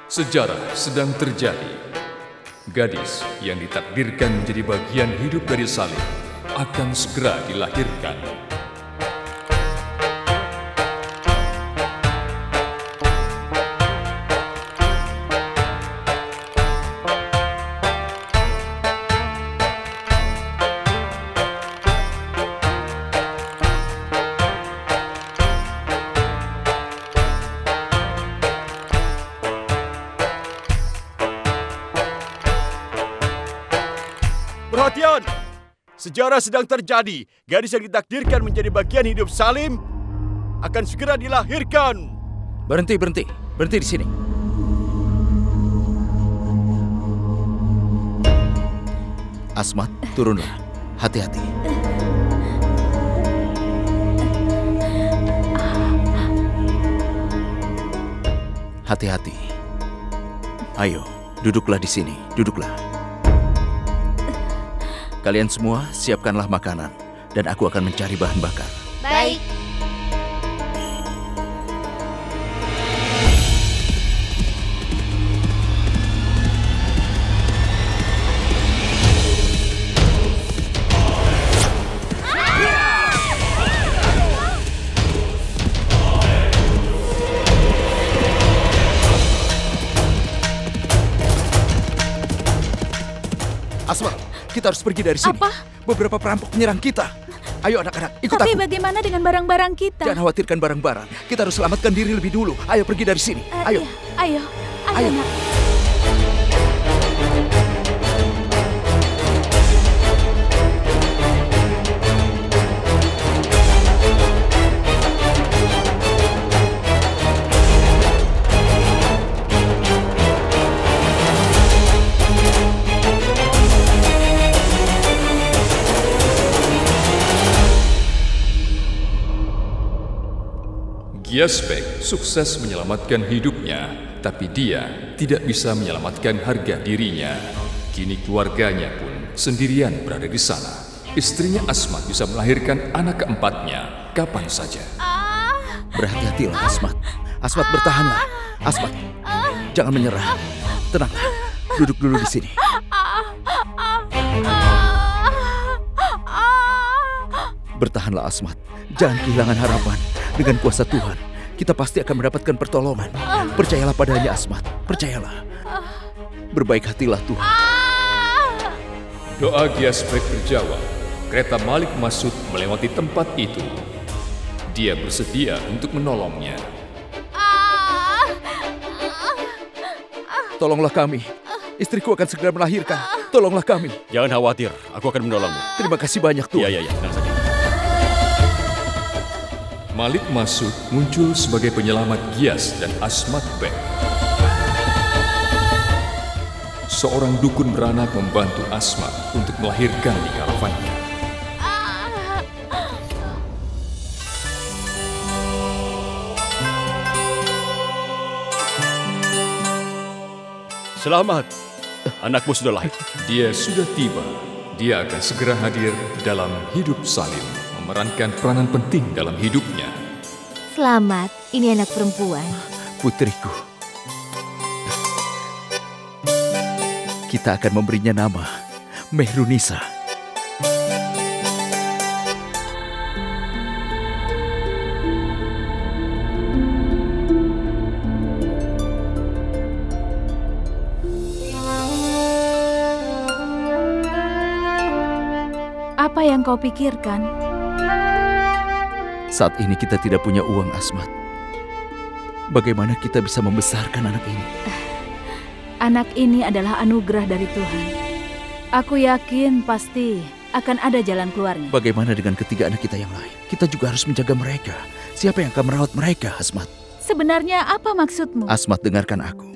Sejarah sedang terjadi. Gadis yang ditakdirkan menjadi bagian hidup dari Salim akan segera dilahirkan. Perhatian! Sejarah sedang terjadi. Gadis yang ditakdirkan menjadi bagian hidup Salim akan segera dilahirkan. Berhenti di sini. Asmat, turunlah. Hati-hati. Hati-hati. Ayo, duduklah di sini. Duduklah. Kalian semua siapkanlah makanan, dan aku akan mencari bahan bakar. Baik. Asma, kita harus pergi dari sini. Apa? Beberapa perampok menyerang kita. Ayo anak-anak, ikut Tapi aku. bagaimana dengan barang-barang kita? Jangan khawatirkan barang-barang. Kita harus selamatkan diri lebih dulu. Ayo pergi dari sini. Ayo. Ayo, Ayo. nak. Giasbek sukses menyelamatkan hidupnya, tapi dia tidak bisa menyelamatkan harga dirinya. Kini keluarganya pun sendirian berada di sana. Istrinya Asmat bisa melahirkan anak keempatnya kapan saja. Berhati-hatilah, Asmat. Asmat, bertahanlah. Asmat, jangan menyerah. Tenanglah. Duduk dulu di sini. Bertahanlah, Asmat. Jangan kehilangan harapan. Dengan kuasa Tuhan, kita pasti akan mendapatkan pertolongan. Percayalah padanya, Asmat. Percayalah. Berbaik hatilah, Tuhan. Doa Giasbek terjawab. Kereta Malik Masud melewati tempat itu. Dia bersedia untuk menolongnya. Tolonglah kami. Istriku akan segera melahirkan. Tolonglah kami. Jangan khawatir, aku akan menolongmu. Terima kasih banyak, Tuhan. Iya, tenang saja. Malik Masud muncul sebagai penyelamat Gias dan Asmat Bek. Seorang dukun beranak membantu Asmat untuk melahirkan di karavannya. Selamat, anakmu sudah lahir. Dia sudah tiba. Dia akan segera hadir dalam hidup Salim, memerankan peranan penting dalam hidupnya. Selamat, ini anak perempuan. Putriku. Kita akan memberinya nama Mehrunisa. Apa yang kau pikirkan? Saat ini kita tidak punya uang, Asmat. Bagaimana kita bisa membesarkan anak ini? Anak ini adalah anugerah dari Tuhan. Aku yakin pasti akan ada jalan keluarnya. Bagaimana dengan ketiga anak kita yang lain? Kita juga harus menjaga mereka. Siapa yang akan merawat mereka, Asmat? Sebenarnya apa maksudmu? Asmat, dengarkan aku.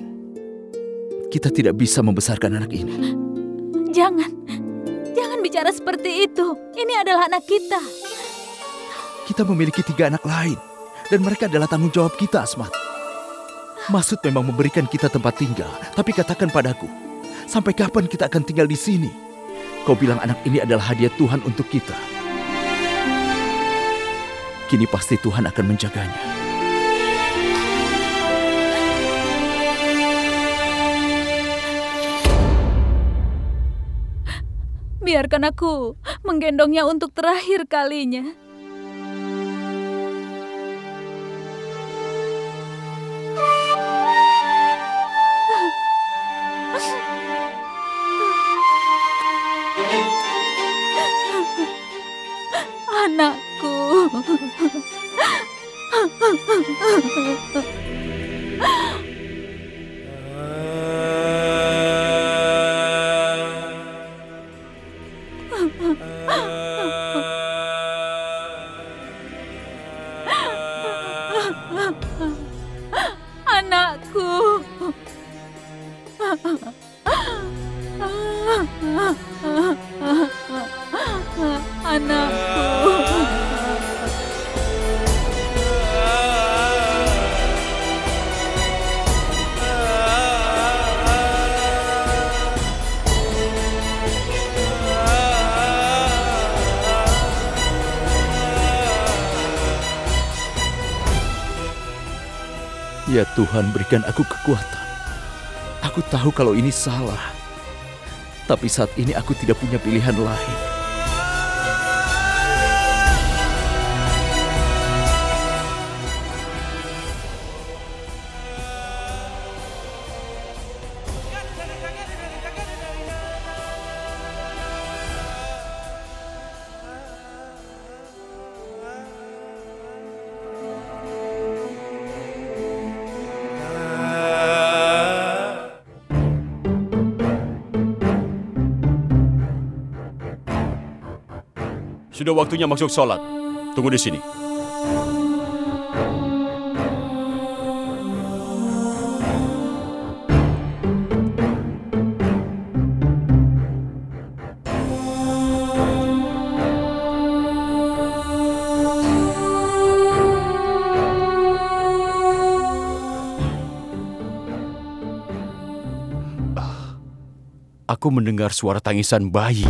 Kita tidak bisa membesarkan anak ini. Jangan bicara seperti itu. Ini adalah anak kita. Kita memiliki 3 anak lain. Dan mereka adalah tanggung jawab kita, Asmat. Masud memang memberikan kita tempat tinggal. Tapi katakan padaku, sampai kapan kita akan tinggal di sini? Kau bilang anak ini adalah hadiah Tuhan untuk kita. Kini pasti Tuhan akan menjaganya. biarkan aku menggendongnya untuk terakhir kalinya. Anakku. Anakku. Anakku. Ya Tuhan, berikan aku kekuatan. Aku tahu kalau ini salah. Tapi saat ini aku tidak punya pilihan lain. Sudah waktunya masuk sholat. Tunggu di sini. Aku mendengar suara tangisan bayi.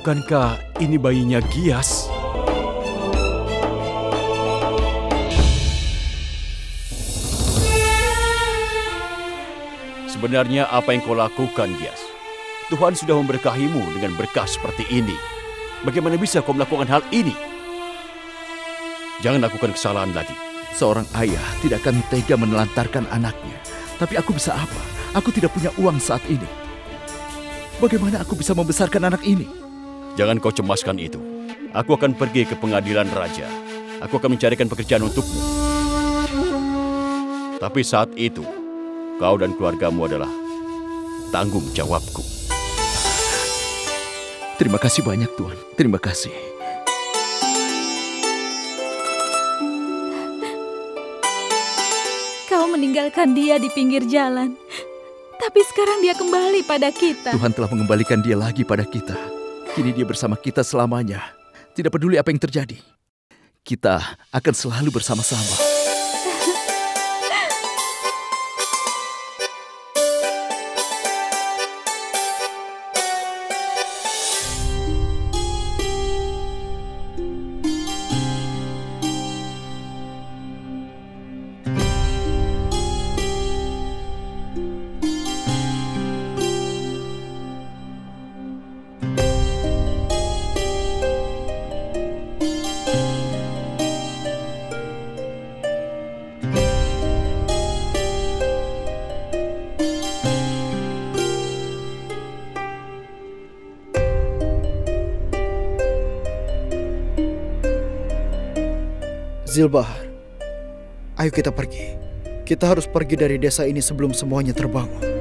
Bukankah ini bayinya Gias? Sebenarnya apa yang kau lakukan, Gias? Tuhan sudah memberkahimu dengan berkah seperti ini. Bagaimana bisa kau melakukan hal ini? Jangan lakukan kesalahan lagi. Seorang ayah tidak akan tega menelantarkan anaknya. Tapi aku bisa apa? Aku tidak punya uang saat ini. Bagaimana aku bisa membesarkan anak ini? Jangan kau cemaskan itu. Aku akan pergi ke pengadilan raja. Aku akan mencarikan pekerjaan untukmu. Tapi saat itu, kau dan keluargamu adalah tanggung jawabku. Terima kasih banyak, Tuan. Terima kasih. Kau meninggalkan dia di pinggir jalan. Tapi sekarang dia kembali pada kita. Tuhan telah mengembalikan dia lagi pada kita. Kini dia bersama kita selamanya. Tidak peduli apa yang terjadi. Kita akan selalu bersama-sama. Zilbahar, ayo kita pergi. Kita harus pergi dari desa ini sebelum semuanya terbangun.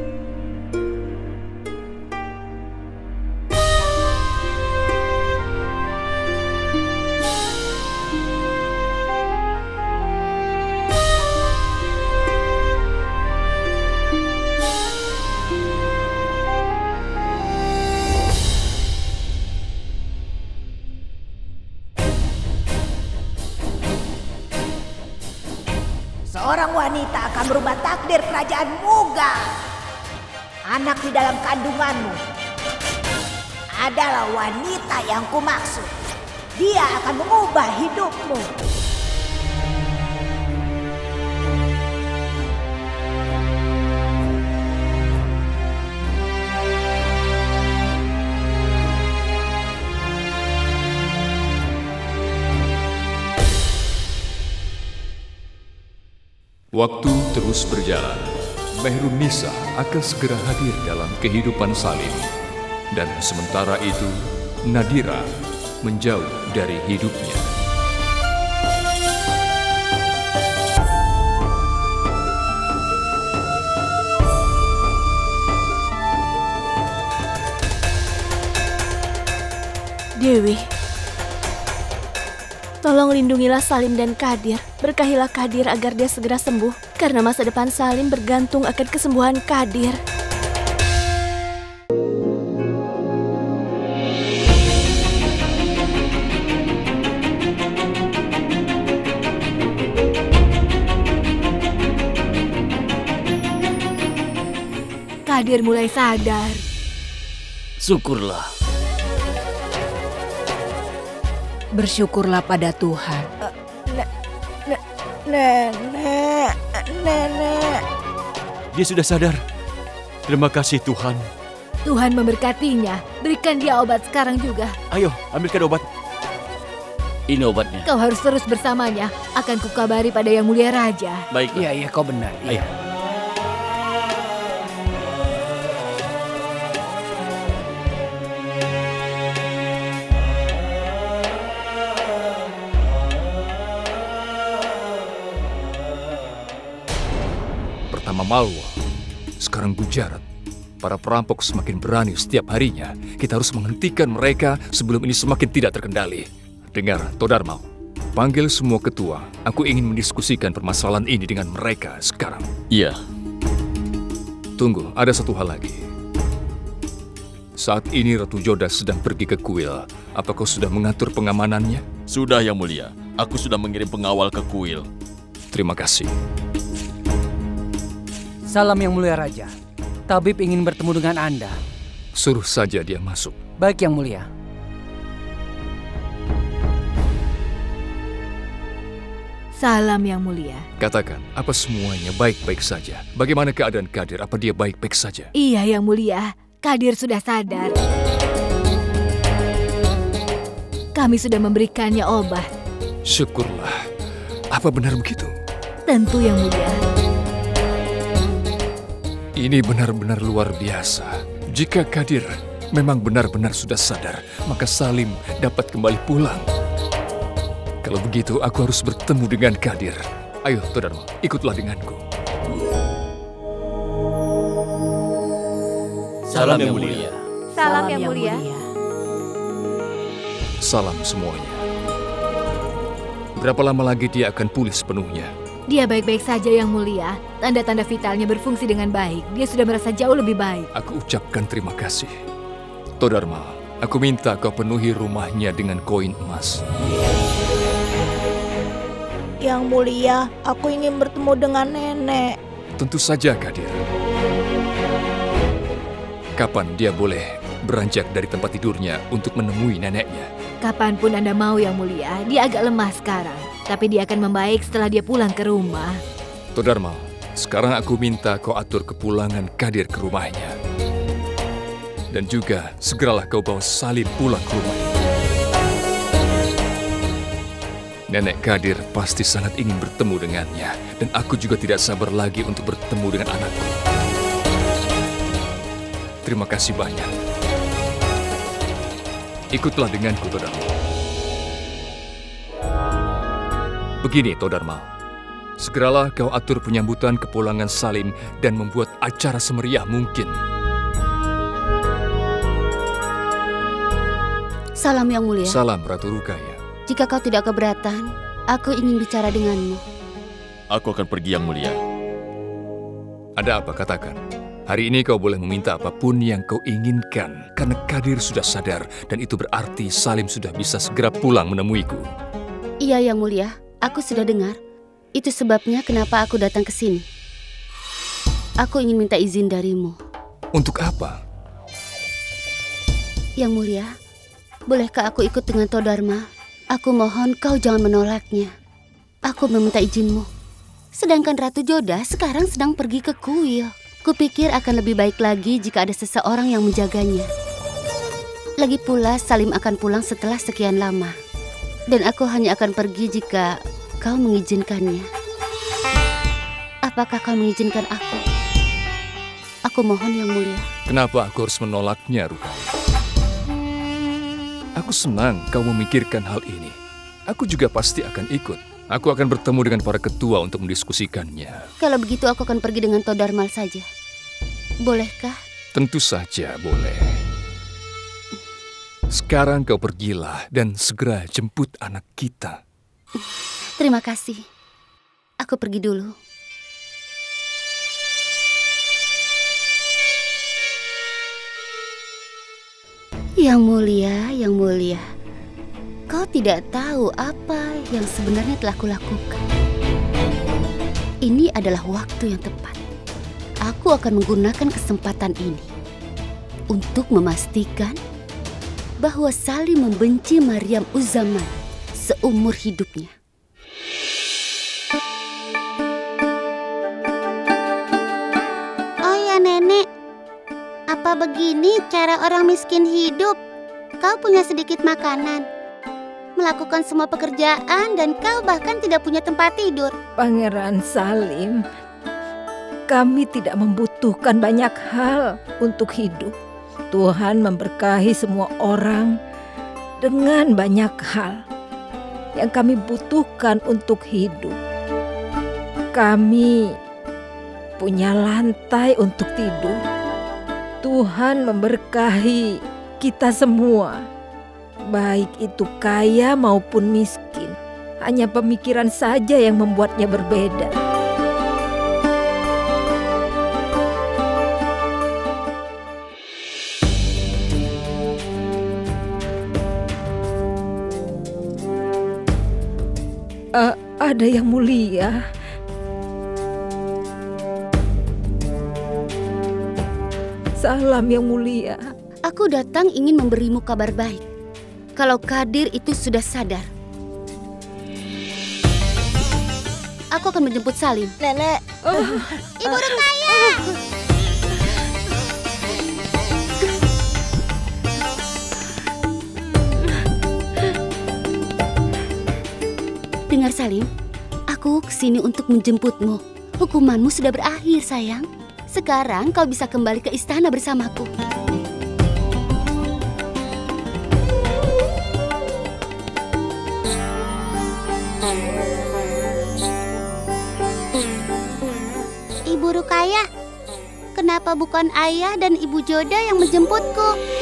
seorang wanita akan merubah takdir kerajaan Mughal. Anak di dalam kandunganmu adalah wanita yang kumaksud. Dia akan mengubah hidupmu. Waktu terus berjalan. Mehrun Nisa akan segera hadir dalam kehidupan Salim. Dan sementara itu, Nadira menjauh dari hidupnya. Dewi, tolong lindungilah Salim dan Kadir. Berkahilah Kadir agar dia segera sembuh. Karena masa depan Salim bergantung akan kesembuhan Kadir. Kadir mulai sadar. Syukurlah. Bersyukurlah pada Tuhan. Nenek. Dia sudah sadar. Terima kasih Tuhan. Tuhan memberkatinya. Berikan dia obat sekarang juga. Ayo, ambilkan obat. Ini obatnya. Kau harus terus bersamanya. Akan kukabari pada Yang Mulia Raja. Baiklah. Iya, kau benar. Iya. Pertama Malwa, sekarang Gujarat. Para perampok semakin berani setiap harinya. Kita harus menghentikan mereka sebelum ini semakin tidak terkendali. Dengar, Todarmal. Panggil semua ketua. Aku ingin mendiskusikan permasalahan ini dengan mereka sekarang. Iya. Tunggu, ada satu hal lagi. Saat ini Ratu Jodas sedang pergi ke kuil. Apa kau sudah mengatur pengamanannya? Sudah, Yang Mulia. Aku sudah mengirim pengawal ke kuil. Terima kasih. Salam Yang Mulia Raja. Tabib ingin bertemu dengan Anda. Suruh saja dia masuk. Baik Yang Mulia. Salam Yang Mulia. Katakan, apa semuanya baik-baik saja? Bagaimana keadaan Kadir? Apa dia baik-baik saja? Iya Yang Mulia, Kadir sudah sadar. Kami sudah memberikannya obat. Syukurlah. Apa benar begitu? Tentu Yang Mulia. Ini benar-benar luar biasa. Jika Kadir memang benar-benar sudah sadar, maka Salim dapat kembali pulang. Kalau begitu, aku harus bertemu dengan Kadir. Ayo, Todarmal, ikutlah denganku. Salam Yang Mulia. Salam Yang Mulia. Salam semuanya. Berapa lama lagi dia akan pulih sepenuhnya? Dia baik-baik saja Yang Mulia. Tanda-tanda vitalnya berfungsi dengan baik. Dia sudah merasa jauh lebih baik. Aku ucapkan terima kasih. Todarmal, aku minta kau penuhi rumahnya dengan koin emas. Yang Mulia, aku ingin bertemu dengan nenek. Tentu saja, Kadir. Kapan dia boleh beranjak dari tempat tidurnya untuk menemui neneknya? Kapanpun Anda mau Yang Mulia. Dia agak lemah sekarang. Tapi dia akan membaik setelah dia pulang ke rumah. Todarmal, sekarang aku minta kau atur kepulangan Kadir ke rumahnya. Dan juga segeralah kau bawa Salim pulang ke rumahnya. Nenek Kadir pasti sangat ingin bertemu dengannya. Dan aku juga tidak sabar lagi untuk bertemu dengan anakku. Terima kasih banyak. Ikutlah denganku, Todarmal. Begini, Todarmal. Segeralah kau atur penyambutan kepulangan Salim dan membuat acara semeriah mungkin. Salam Yang Mulia. Salam, Ratu Rukaya. Jika kau tidak keberatan, aku ingin bicara denganmu. Aku akan pergi, Yang Mulia. Ada apa, katakan. Hari ini kau boleh meminta apapun yang kau inginkan. Karena Kadir sudah sadar dan itu berarti Salim sudah bisa segera pulang menemuiku. Iya Yang Mulia, aku sudah dengar. Itu sebabnya kenapa aku datang ke sini. Aku ingin minta izin darimu. Untuk apa? Yang mulia, bolehkah aku ikut dengan Todharma? Aku mohon kau jangan menolaknya. Aku meminta izinmu. Sedangkan Ratu Joda sekarang sedang pergi ke kuil. Kupikir akan lebih baik lagi jika ada seseorang yang menjaganya. Lagi pula Salim akan pulang setelah sekian lama. Dan aku hanya akan pergi jika kau mengizinkannya. Apakah kau mengizinkan aku? Aku mohon yang mulia. Kenapa aku harus menolaknya, Rukai? Aku senang kau memikirkan hal ini. Aku juga pasti akan ikut. Aku akan bertemu dengan para ketua untuk mendiskusikannya. Kalau begitu aku akan pergi dengan Todharmal saja. Bolehkah? Tentu saja boleh. Sekarang kau pergilah dan segera jemput anak kita. Terima kasih. Aku pergi dulu. Yang mulia, kau tidak tahu apa yang sebenarnya telah kulakukan. Ini adalah waktu yang tepat. Aku akan menggunakan kesempatan ini untuk memastikan bahwa Salim membenci Maryam Uz-Zaman seumur hidupnya. Oh ya nenek, apa begini cara orang miskin hidup? Kau punya sedikit makanan, melakukan semua pekerjaan, dan kau bahkan tidak punya tempat tidur. Pangeran Salim, kami tidak membutuhkan banyak hal untuk hidup. Tuhan memberkahi semua orang dengan banyak hal yang kami butuhkan untuk hidup. Kami punya lantai untuk tidur. Tuhan memberkahi kita semua, baik itu kaya maupun miskin. Hanya pemikiran saja yang membuatnya berbeda. Ada yang mulia. Salam yang mulia. Aku datang ingin memberimu kabar baik. Kalau Kadir itu sudah sadar. Aku akan menjemput Salim. Nenek. Ibu Rukaya. Dengar Salim, aku kesini untuk menjemputmu. Hukumanmu sudah berakhir sayang. Sekarang kau bisa kembali ke istana bersamaku. Ibu Rukaya, kenapa bukan ayah dan Ibu Joda yang menjemputku?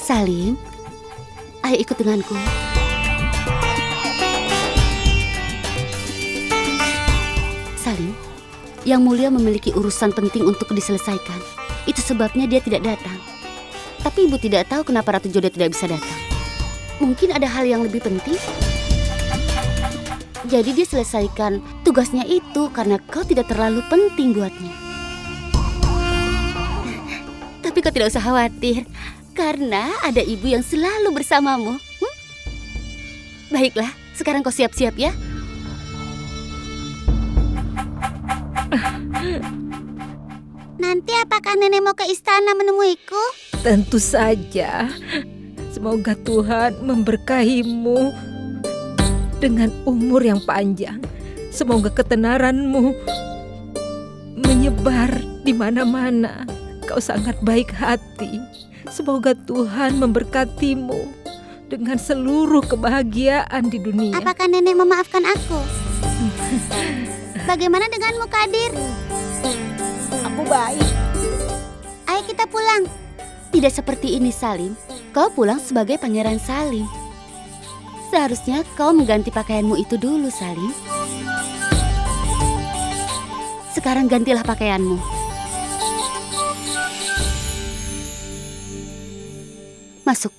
Salim, ayo ikut denganku. Salim, yang mulia memiliki urusan penting untuk diselesaikan. Itu sebabnya dia tidak datang. Tapi ibu tidak tahu kenapa Ratu Joda tidak bisa datang. Mungkin ada hal yang lebih penting. Jadi dia selesaikan tugasnya itu karena kau tidak terlalu penting buatnya. Tapi kau tidak usah khawatir, karena ada ibu yang selalu bersamamu. Baiklah, sekarang kau siap-siap ya. Nanti apakah nenek mau ke istana menemuiku? Tentu saja. Semoga Tuhan memberkahimu dengan umur yang panjang. Semoga ketenaranmu menyebar di mana-mana. Kau sangat baik hati. Semoga Tuhan memberkatimu dengan seluruh kebahagiaan di dunia. Apakah nenek memaafkan aku? Bagaimana denganmu, Kadir? Aku baik. Ayo kita pulang. Tidak seperti ini, Salim. Kau pulang sebagai Pangeran Salim. Seharusnya kau mengganti pakaianmu itu dulu, Salim. Sekarang gantilah pakaianmu. Masuk.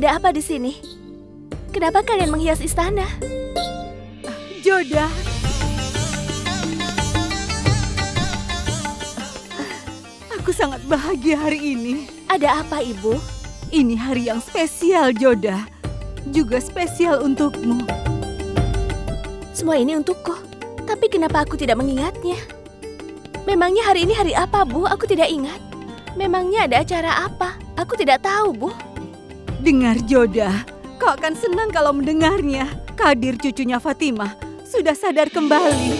Ada apa di sini? Kenapa kalian menghias istana? Joda. Aku sangat bahagia hari ini. Ada apa, Ibu? Ini hari yang spesial, Joda. Juga spesial untukmu. Semua ini untukku. Tapi kenapa aku tidak mengingatnya? Memangnya hari ini hari apa, Bu? Aku tidak ingat. Memangnya ada acara apa? Aku tidak tahu, Bu. Dengar, Joda. Kau akan senang kalau mendengarnya. Kadir cucunya Fatimah sudah sadar kembali.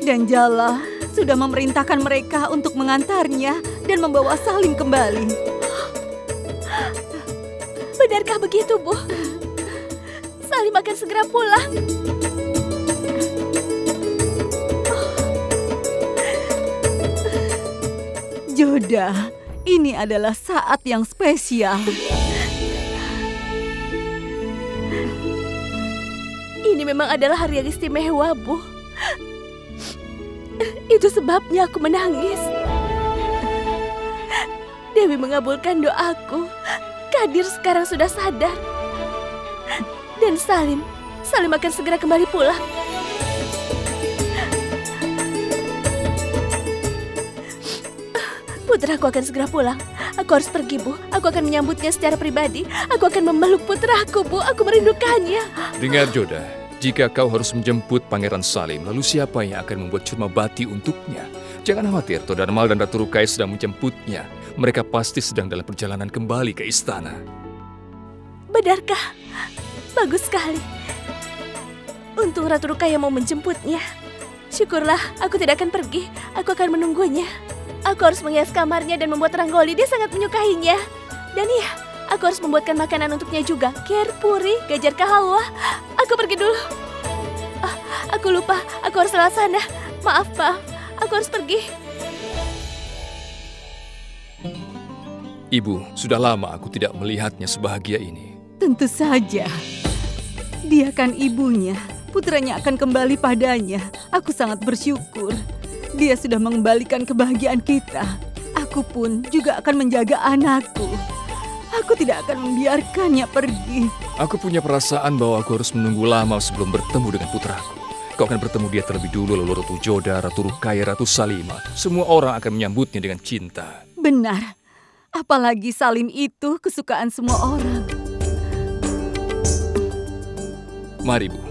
Dan Jala sudah memerintahkan mereka untuk mengantarnya dan membawa Salim kembali. Benarkah begitu, Bu? Salim akan segera pulang. Joda, ini adalah saat yang spesial. Ini memang adalah hari yang istimewa, Bu. Itu sebabnya aku menangis. Dewi mengabulkan doaku. Kadir sekarang sudah sadar. Dan Salim akan segera kembali pulang. Putraku akan segera pulang. Aku harus pergi, Bu. Aku akan menyambutnya secara pribadi. Aku akan memeluk putraku, Bu. Aku merindukannya. Dengar, Joda. Jika kau harus menjemput Pangeran Salim, lalu siapa yang akan membuat curma bati untuknya? Jangan khawatir, Todarmal dan Ratu Rukai sedang menjemputnya. Mereka pasti sedang dalam perjalanan kembali ke istana. Benarkah? Bagus sekali. Untung Ratu Rukai yang mau menjemputnya. Syukurlah, aku tidak akan pergi. Aku akan menunggunya. Aku harus menghias kamarnya dan membuat ranggoli. Dia sangat menyukainya. Dan iya, aku harus membuatkan makanan untuknya juga. Kher, puri, gajar kahawa. Aku pergi dulu. Aku lupa, aku harus lewat sana. Maaf, Pak. Aku harus pergi. Ibu, sudah lama aku tidak melihatnya sebahagia ini. Tentu saja. Dia kan ibunya. Putranya akan kembali padanya. Aku sangat bersyukur. Dia sudah mengembalikan kebahagiaan kita. Aku pun juga akan menjaga anakku. Aku tidak akan membiarkannya pergi. Aku punya perasaan bahwa aku harus menunggu lama sebelum bertemu dengan putraku. Kau akan bertemu dia terlebih dulu, lalu Ratu Joda, Ratu Rukai, Ratu Salimah. Semua orang akan menyambutnya dengan cinta. Benar. Apalagi Salim itu kesukaan semua orang. Mari, Bu.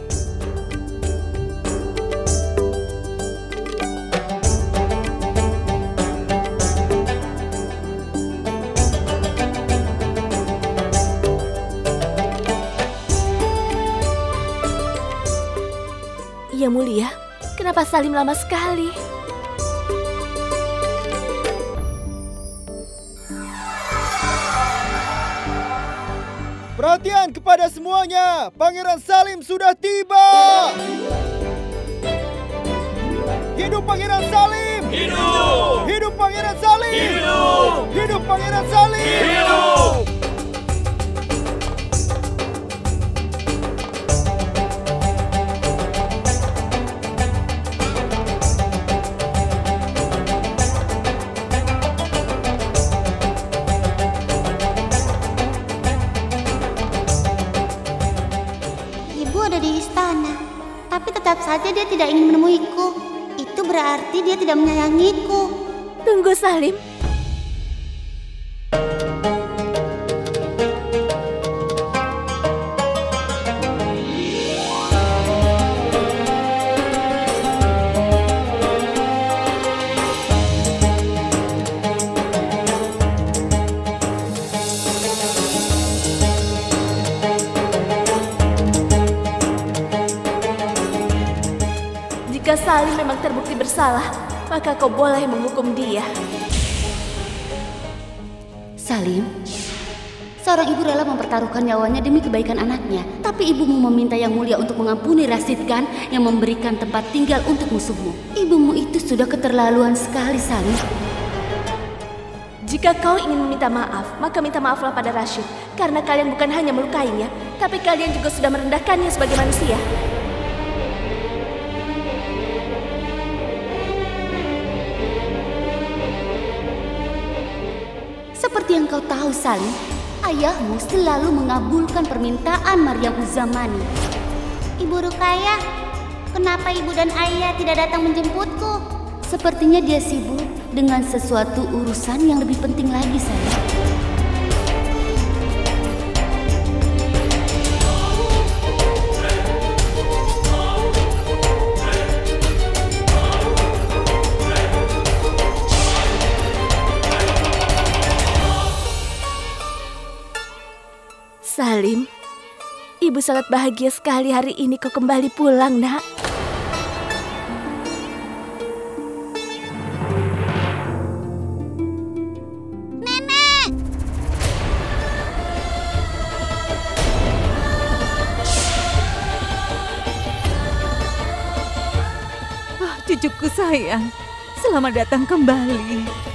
Yang mulia, kenapa Salim lama sekali? Perhatian kepada semuanya, Pangeran Salim sudah tiba. Hidup Pangeran Salim! Hidup! Hidup Pangeran Salim! Hidup! Hidup Pangeran Salim! Hidup! Tapi tetap saja dia tidak ingin menemuiku. Itu berarti dia tidak menyayangiku. Tunggu, Salim. Jika Salim memang terbukti bersalah, maka kau boleh menghukum dia. Salim, seorang ibu rela mempertaruhkan nyawanya demi kebaikan anaknya. Tapi ibumu meminta Yang Mulia untuk mengampuni Rasid Khan yang memberikan tempat tinggal untuk musuhmu. Ibumu itu sudah keterlaluan sekali, Salim. Jika kau ingin meminta maaf, maka minta maaflah pada Rashid. Karena kalian bukan hanya melukainya, tapi kalian juga sudah merendahkannya sebagai manusia. Seperti yang kau tahu, Salim, Ayahmu selalu mengabulkan permintaan Maryam Uzamani. Ibu Rukayah, kenapa ibu dan ayah tidak datang menjemputku? Sepertinya dia sibuk dengan sesuatu urusan yang lebih penting lagi, sayang. Salim, ibu sangat bahagia sekali hari ini kau kembali pulang, nak. Nenek! Ah, cucuku sayang, selamat datang kembali.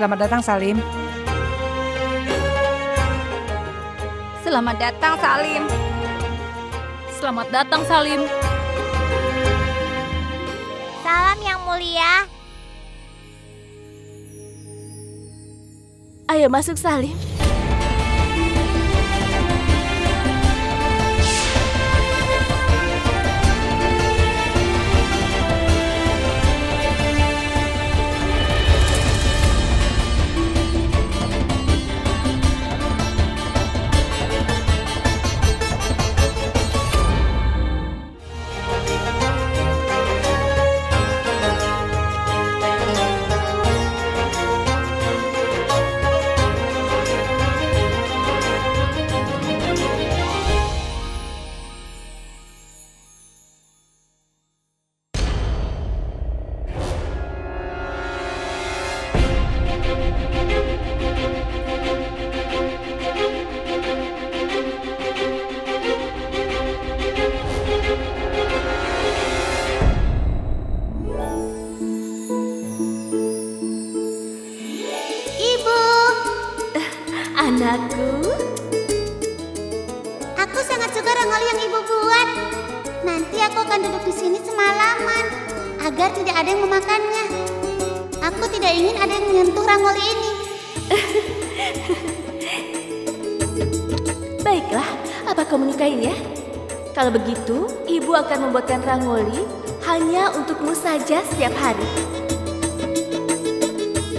Selamat datang, Salim. Selamat datang, Salim. Selamat datang, Salim. Salam yang mulia. Ayo masuk, Salim. Anakku, aku sangat suka rangoli yang ibu buat. Nanti aku akan duduk di sini semalaman agar tidak ada yang memakannya. Aku tidak ingin ada yang menyentuh rangoli ini. baiklah, apa kau menyukainya? Kalau begitu, ibu akan membuatkan rangoli hanya untukmu saja setiap hari.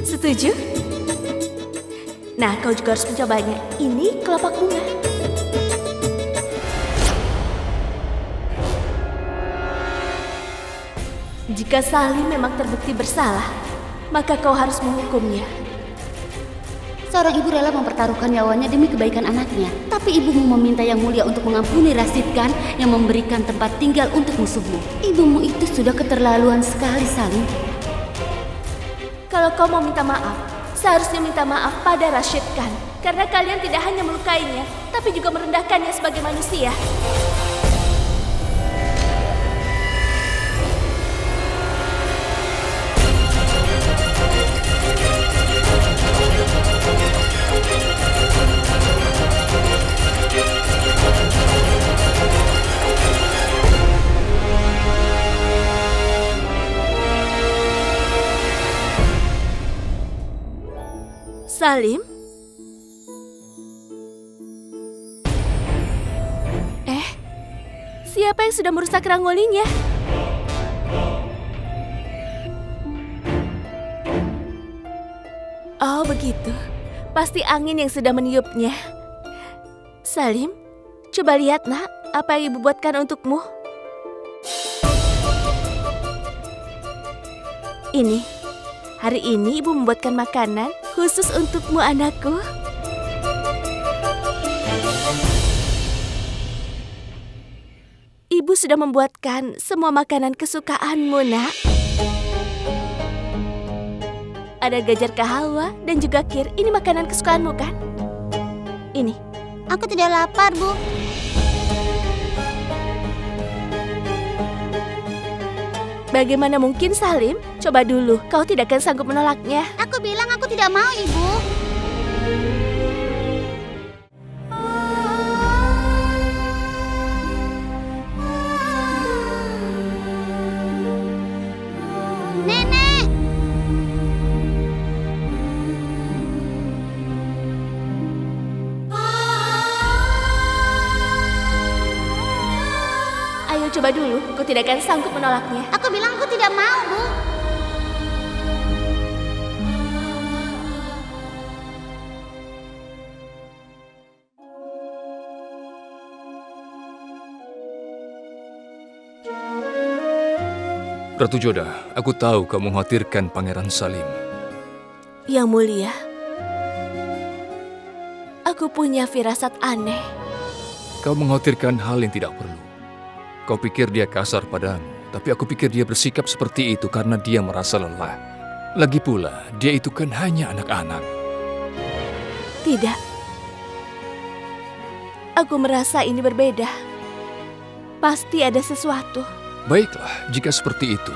Setuju? Nah, kau juga harus mencobanya. Ini kelopak bunga. Jika Salim memang terbukti bersalah, maka kau harus menghukumnya. Seorang ibu rela mempertaruhkan nyawanya demi kebaikan anaknya. Tapi ibumu meminta Yang Mulia untuk mengampuni Rasid Khan yang memberikan tempat tinggal untuk musuhmu. Ibumu itu sudah keterlaluan sekali, Salim. Kalau kau mau minta maaf, seharusnya minta maaf pada Rasid Khan. Karena kalian tidak hanya melukainya, tapi juga merendahkannya sebagai manusia. Salim? Siapa yang sudah merusak rangolinya? Oh, begitu. Pasti angin yang sudah meniupnya. Salim, coba lihat, nak, apa yang ibu buatkan untukmu. Ini, hari ini ibu membuatkan makanan khusus untukmu, anakku. Ibu sudah membuatkan semua makanan kesukaanmu, nak. Ada gajar kahalwa dan juga kir. Ini makanan kesukaanmu, kan? Ini. Aku tidak lapar, Bu. Bagaimana mungkin, Salim? Coba dulu, kau tidak akan sanggup menolaknya. Aku bilang aku tidak mau, Ibu. Nenek! Ayo coba dulu, aku tidak akan sanggup menolaknya. Aku bilang aku tidak mau, Bu. Ratu Joda, aku tahu kau mengkhawatirkan Pangeran Salim. Yang mulia, aku punya firasat aneh. Kau mengkhawatirkan hal yang tidak perlu. Kau pikir dia kasar padamu, tapi aku pikir dia bersikap seperti itu karena dia merasa lelah. Lagi pula, dia itu kan hanya anak-anak. Tidak. Aku merasa ini berbeda. Pasti ada sesuatu. Baiklah, jika seperti itu.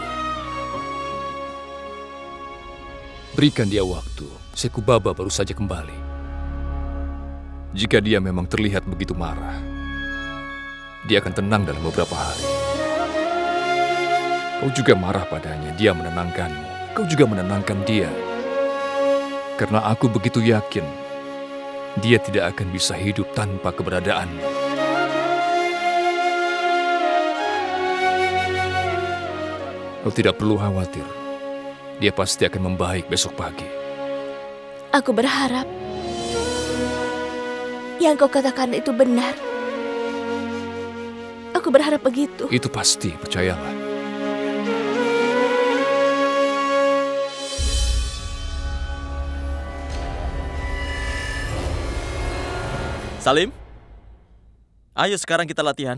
Berikan dia waktu. Sekubaba baru saja kembali. Jika dia memang terlihat begitu marah, dia akan tenang dalam beberapa hari. Kau juga marah padanya, dia menenangkanmu. Kau juga menenangkan dia. Karena aku begitu yakin, dia tidak akan bisa hidup tanpa keberadaanmu. Kau tidak perlu khawatir. Dia pasti akan membaik besok pagi. Aku berharap yang kau katakan itu benar. Aku berharap begitu. Itu pasti, percayalah. Salim, ayo sekarang kita latihan.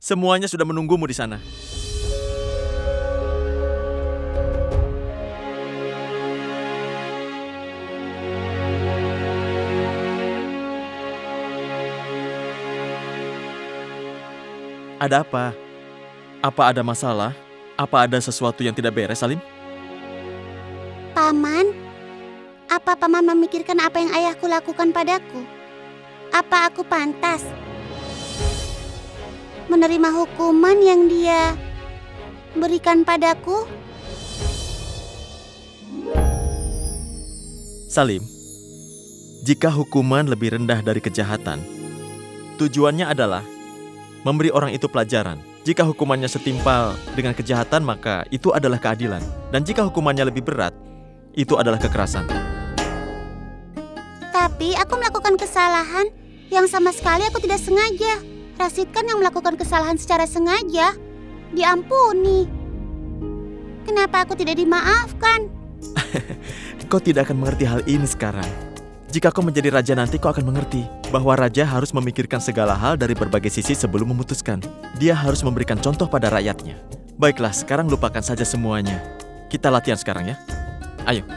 Semuanya sudah menunggumu di sana. Ada apa? Apa ada masalah? Apa ada sesuatu yang tidak beres, Salim? Paman, apa Paman memikirkan apa yang ayahku lakukan padaku? Apa aku pantas menerima hukuman yang dia berikan padaku? Salim, jika hukuman lebih rendah dari kejahatan, tujuannya adalah memberi orang itu pelajaran. Jika hukumannya setimpal dengan kejahatan, maka itu adalah keadilan. Dan jika hukumannya lebih berat, itu adalah kekerasan. Tapi aku melakukan kesalahan yang sama sekali aku tidak sengaja. Rasid kan yang melakukan kesalahan secara sengaja. Diampuni. Kenapa aku tidak dimaafkan? Kau tidak akan mengerti hal ini sekarang. Jika kau menjadi raja nanti, kau akan mengerti bahwa raja harus memikirkan segala hal dari berbagai sisi sebelum memutuskan. Dia harus memberikan contoh pada rakyatnya. Baiklah, sekarang lupakan saja semuanya. Kita latihan sekarang ya. Ayo.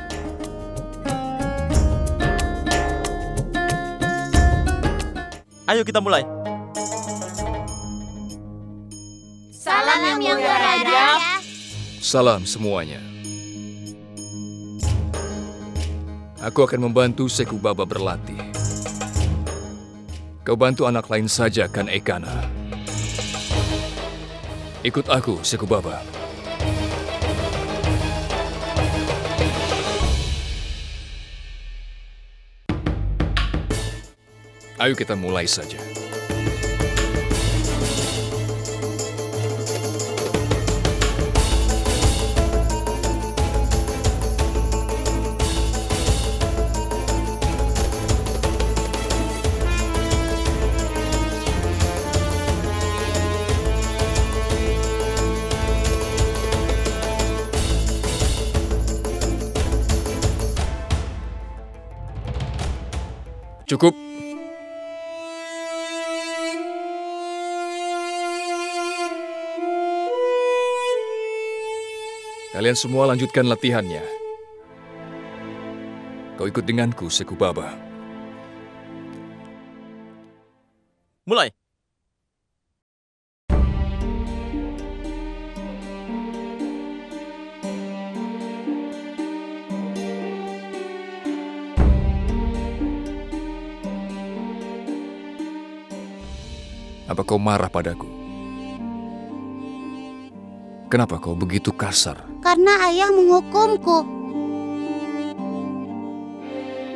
Ayo kita mulai. Salam yang mulia raja. Salam semuanya. Aku akan membantu Sekubaba berlatih. Kau bantu anak lain saja kan, Ekana? Ikut aku, Sekubaba. Ayo kita mulai saja. Cukup. Kalian semua lanjutkan latihannya. Kau ikut denganku, Sekubaba. Mulai. Apa kau marah padaku? Kenapa kau begitu kasar? Karena ayah menghukumku.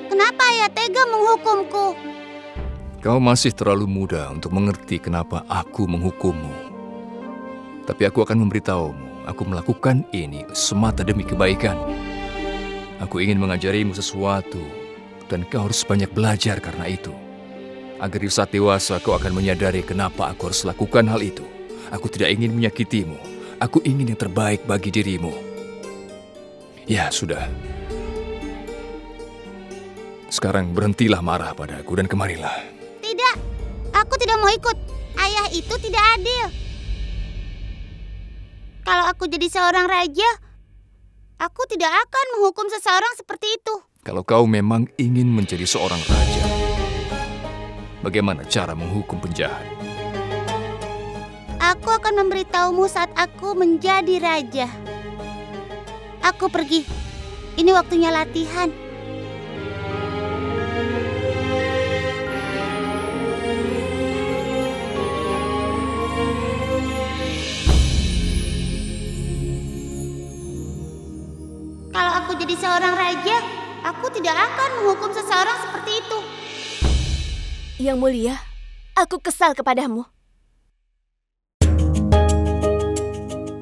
Kenapa ayah tega menghukumku? Kau masih terlalu muda untuk mengerti kenapa aku menghukummu. Tapi aku akan memberitahumu, aku melakukan ini semata demi kebaikan. Aku ingin mengajarimu sesuatu, dan kau harus banyak belajar karena itu. Agar di saat dewasa kau akan menyadari kenapa aku harus lakukan hal itu. Aku tidak ingin menyakitimu. Aku ingin yang terbaik bagi dirimu. Ya, sudah. Sekarang berhentilah marah padaku dan kemarilah. Tidak, aku tidak mau ikut. Ayah itu tidak adil. Kalau aku jadi seorang raja, aku tidak akan menghukum seseorang seperti itu. Kalau kau memang ingin menjadi seorang raja, bagaimana cara menghukum penjahat? Aku akan memberitahumu saat aku menjadi raja. Aku pergi. Ini waktunya latihan. Kalau aku jadi seorang raja, aku tidak akan menghukum seseorang seperti itu. Yang Mulia, aku kesal kepadamu.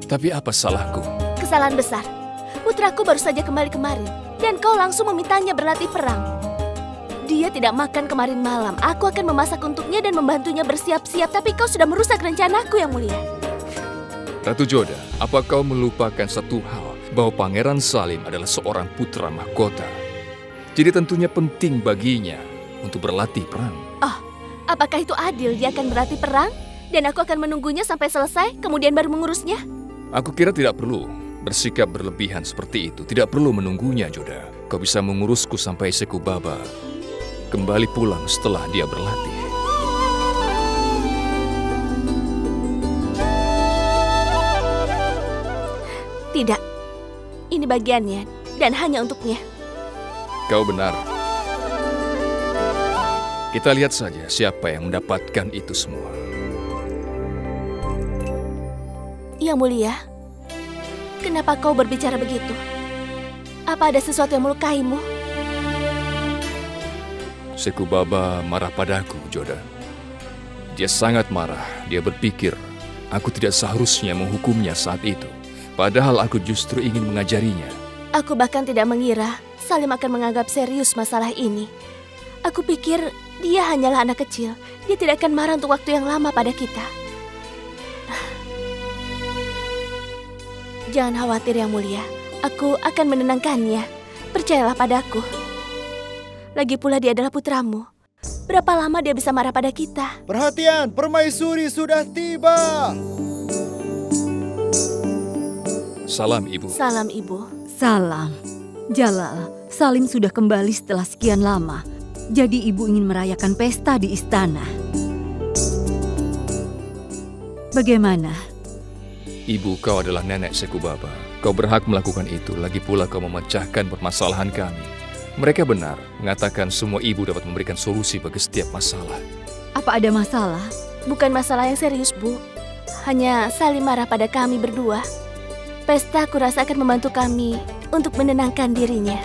Tapi apa salahku? Kesalahan besar. Putraku baru saja kembali kemarin, dan kau langsung memintanya berlatih perang. Dia tidak makan kemarin malam. Aku akan memasak untuknya dan membantunya bersiap-siap, tapi kau sudah merusak rencanaku, Yang Mulia. Ratu Joda, apa kau melupakan satu hal, bahwa Pangeran Salim adalah seorang putra mahkota. Jadi tentunya penting baginya untuk berlatih perang. Oh, apakah itu adil dia akan berlatih perang? Dan aku akan menunggunya sampai selesai, kemudian baru mengurusnya? Aku kira tidak perlu bersikap berlebihan seperti itu. Tidak perlu menunggunya, Joda. Kau bisa mengurusku sampai Sekubaba kembali pulang setelah dia berlatih. Tidak. Ini bagiannya, dan hanya untuknya. Kau benar. Kita lihat saja siapa yang mendapatkan itu semua. Yang Mulia, kenapa kau berbicara begitu? Apa ada sesuatu yang melukaimu? Sekubaba marah padaku, Joda. Dia sangat marah. Dia berpikir, aku tidak seharusnya menghukumnya saat itu. Padahal aku justru ingin mengajarinya. Aku bahkan tidak mengira Salim akan menganggap serius masalah ini. Aku pikir dia hanyalah anak kecil. Dia tidak akan marah untuk waktu yang lama pada kita. Jangan khawatir, Yang Mulia. Aku akan menenangkannya. Percayalah padaku. Lagi pula dia adalah putramu. Berapa lama dia bisa marah pada kita? Perhatian, permaisuri sudah tiba. Salam, Ibu. Salam, Ibu. Salam. Jalal, Salim sudah kembali setelah sekian lama. Jadi ibu ingin merayakan pesta di istana. Bagaimana? Ibu, kau adalah nenek Sekubaba. Kau berhak melakukan itu. Lagi pula kau memecahkan permasalahan kami. Mereka benar mengatakan semua ibu dapat memberikan solusi bagi setiap masalah. Apa ada masalah? Bukan masalah yang serius, Bu. Hanya Salim marah pada kami berdua. Pesta aku rasa akan membantu kami untuk menenangkan dirinya.